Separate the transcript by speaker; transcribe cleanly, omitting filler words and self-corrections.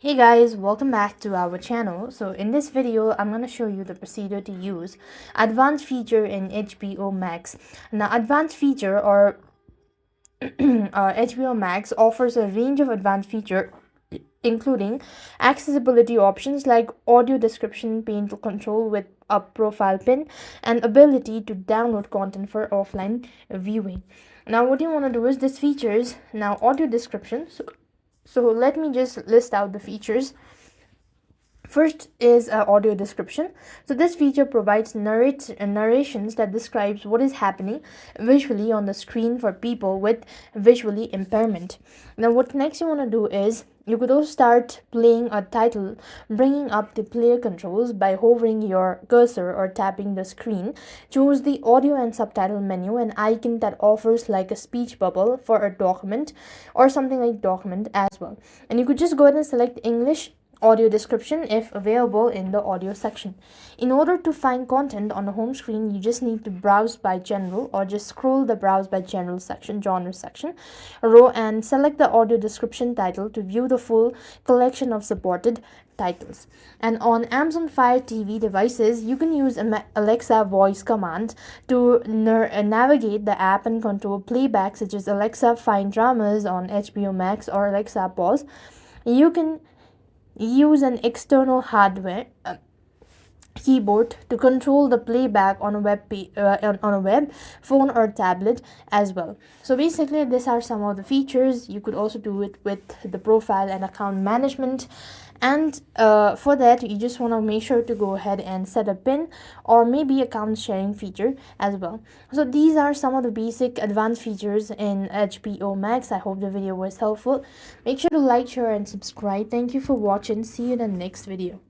Speaker 1: Hey guys, welcome back to our channel. So in this video, I'm going to show you the procedure to use advanced feature in HBO Max. Now advanced feature or HBO Max offers a range of advanced feature including accessibility options like audio description, parental control with a profile pin, and ability to download content for offline viewing. Now what you want to do is this features now audio description. So let me just list out the features. First is audio description. So this feature provides narrations that describes what is happening visually on the screen for people with visually impairment. Now what next you want to do is you could also start playing a title, bringing up the player controls by hovering your cursor or tapping the screen. Choose the audio and subtitle menu, an icon that offers like a speech bubble for a document or something like document as well. And you could just go ahead and select English audio description if available in the audio section. In order to find content on the home screen, you just need to browse by general or just scroll the browse by general section, genre section, row, and select the audio description title to view the full collection of supported titles. And on Amazon Fire TV devices, you can use Alexa voice command to navigate the app and control playback, such as Alexa find dramas on HBO Max or Alexa pause. You can use an external hardware keyboard to control the playback on a on a web phone or tablet as well. So basically these are some of the features. You could also do it with the profile and account management, and for that you just want to make sure to go ahead and set a pin or maybe account sharing feature as well. So these are some of the basic advanced features in HBO Max. I hope the video was helpful. Make sure to like, share, and subscribe. Thank you for watching. See you in the next video.